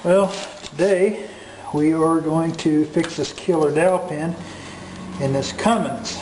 Well, today we are going to fix this killer dowel pin in this Cummins.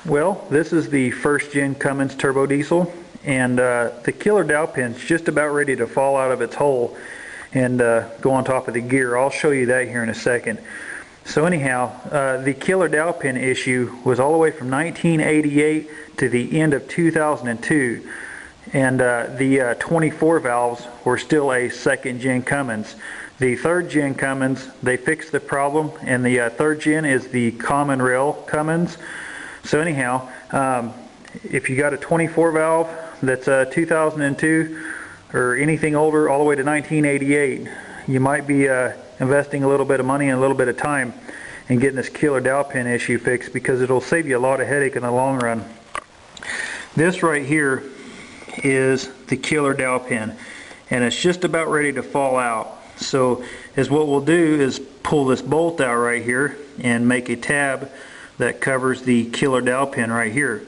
Well, this is the first gen Cummins turbo diesel, and the killer dowel pin's just about ready to fall out of its hole and go on top of the gear. I'll show you that here in a second. So anyhow, the killer dowel pin issue was all the way from 1988 to the end of 2002, and the 24 valves were still a second gen Cummins. The third gen Cummins, they fixed the problem, and the third gen is the common rail Cummins. So anyhow, if you got a 24 valve that's 2002 or anything older all the way to 1988, you might be investing a little bit of money and a little bit of time in getting this killer dowel pin issue fixed, because it'll save you a lot of headache in the long run. This right here is the killer dowel pin, and it's just about ready to fall out. So what we'll do is pull this bolt out right here and make a tab that covers the killer dowel pin right here.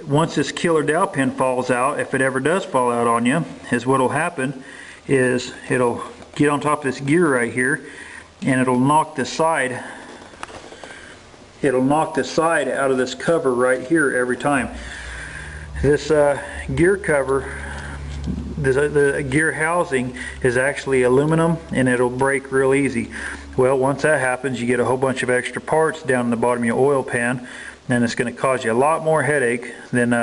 Once this killer dowel pin falls out, if it ever does fall out on you, what'll happen is it'll get on top of this gear right here, and it'll knock the side out of this cover right here every time. This gear cover, the gear housing is actually aluminum, and it'll break real easy. Well, once that happens, you get a whole bunch of extra parts down in the bottom of your oil pan, and it's going to cause you a lot more headache than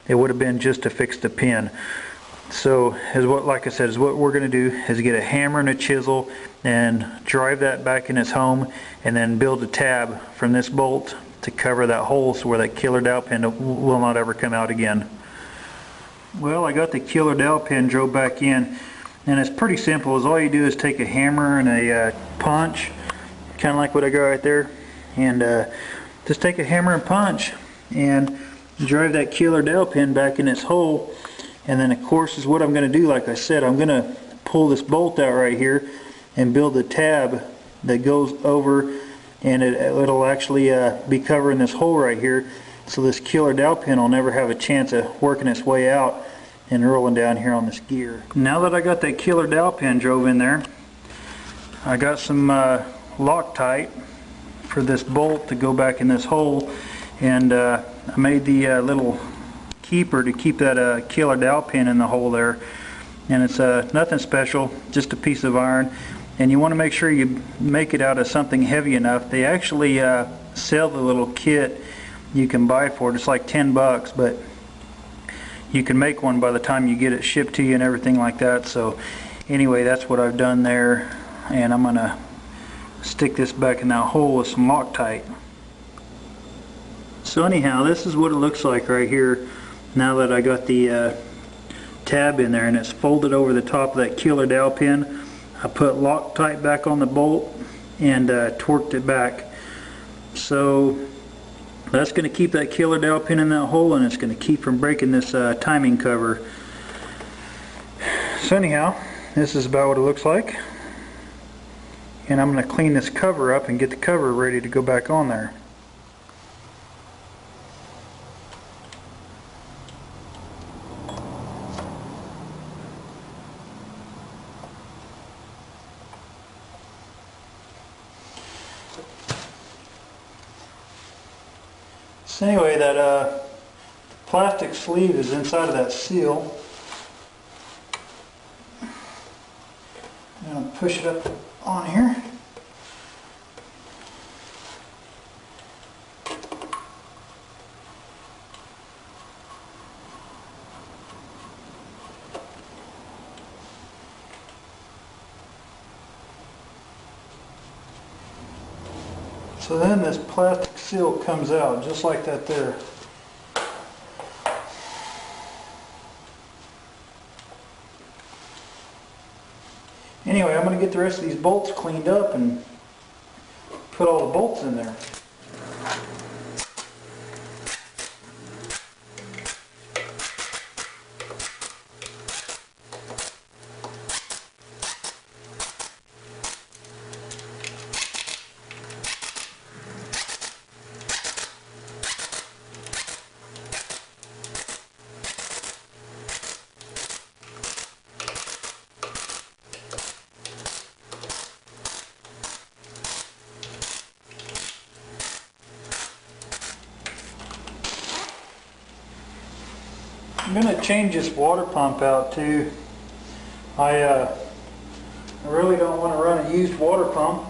it would have been just to fix the pin. So like I said, what we're going to do is get a hammer and a chisel and drive that back in its home, and then build a tab from this bolt to cover that hole so where that killer dowel pin will not ever come out again. Well, I got the killer dowel pin drove back in, and it's pretty simple. All you do is take a hammer and a punch, kind of like what I got right there, and just take a hammer and punch and drive that killer dowel pin back in its hole. And then of course is what I'm going to do. Like I said, I'm going to pull this bolt out right here and build a tab that goes over and it'll actually be covering this hole right here, so this killer dowel pin will never have a chance of working its way out and rolling down here on this gear. Now that I got that killer dowel pin drove in there, I got some Loctite for this bolt to go back in this hole, and I made the little keeper to keep that killer dowel pin in the hole there, and it's nothing special, just a piece of iron. And you want to make sure you make it out of something heavy enough. They actually sell the little kit you can buy for it. It's like 10 bucks, but you can make one by the time you get it shipped to you and everything like that. So anyway, that's what I've done there, and I'm gonna stick this back in that hole with some Loctite. So anyhow, this is what it looks like right here now that I got the tab in there, and it's folded over the top of that killer dowel pin. I put Loctite back on the bolt and torqued it back. So that's going to keep that killer dowel pin in that hole, and it's going to keep from breaking this timing cover. So anyhow, this is about what it looks like, and I'm going to clean this cover up and get the cover ready to go back on there. So anyway, that plastic sleeve is inside of that seal. I'm going to push it up on here. So then this plastic seal comes out just like that there. Anyway, I'm going to get the rest of these bolts cleaned up and put all the bolts in there. I'm going to change this water pump out too. I really don't want to run a used water pump.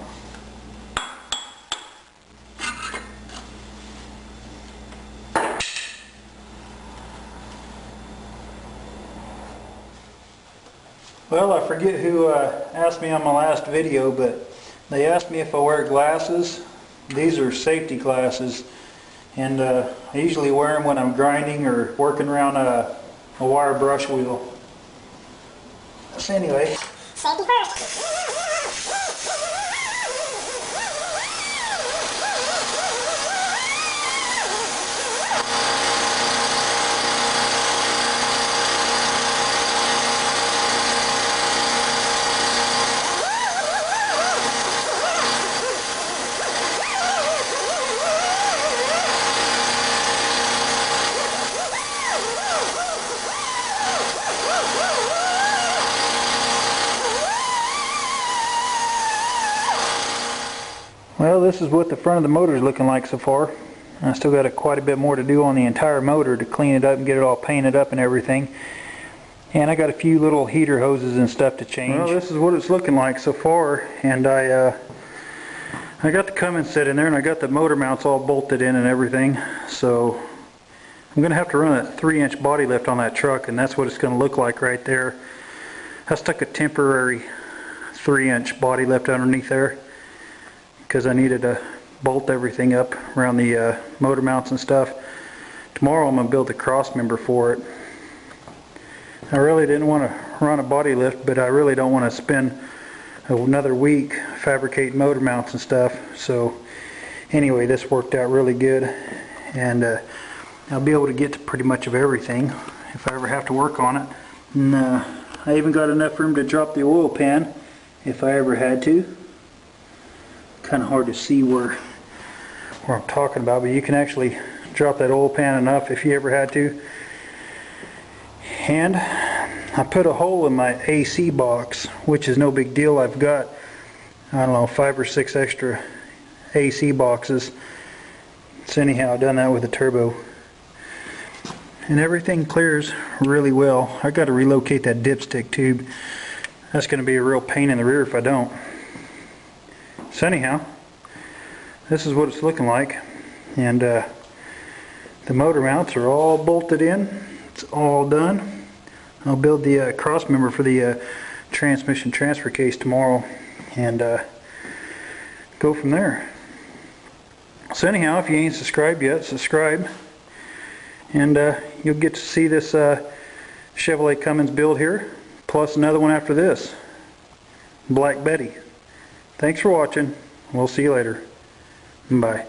Well, I forget who asked me on my last video, but they asked me if I wear glasses. These are safety glasses, and I usually wear them when I'm grinding or working around a wire brush wheel. So anyway. Safety first. Well, this is what the front of the motor is looking like so far. I still got quite a bit more to do on the entire motor to clean it up and get it all painted up and everything. And I got a few little heater hoses and stuff to change. Well, this is what it's looking like so far, and I got the Cummins set in there, and I got the motor mounts all bolted in and everything. So I'm going to have to run a 3-inch body lift on that truck, and that's what it's going to look like right there. I stuck a temporary 3-inch body lift underneath there because I needed to bolt everything up around the motor mounts and stuff. Tomorrow I'm going to build the cross member for it. I really didn't want to run a body lift, but I really don't want to spend another week fabricating motor mounts and stuff. So anyway, this worked out really good, and I'll be able to get to pretty much of everything if I ever have to work on it. And I even got enough room to drop the oil pan if I ever had to, kind of hard to see where I'm talking about, but you can actually drop that oil pan enough if you ever had to. And I put a hole in my AC box, which is no big deal. I've got, I don't know, 5 or 6 extra AC boxes. So anyhow, I've done that with the turbo. And everything clears really well. I got to relocate that dipstick tube. That's going to be a real pain in the rear if I don't. So anyhow, this is what it's looking like. And the motor mounts are all bolted in. It's all done. I'll build the cross member for the transmission transfer case tomorrow and go from there. So anyhow, if you ain't subscribed yet, subscribe. And you'll get to see this Chevrolet Cummins build here, plus another one after this, Black Betty. Thanks for watching. We'll see you later. Bye.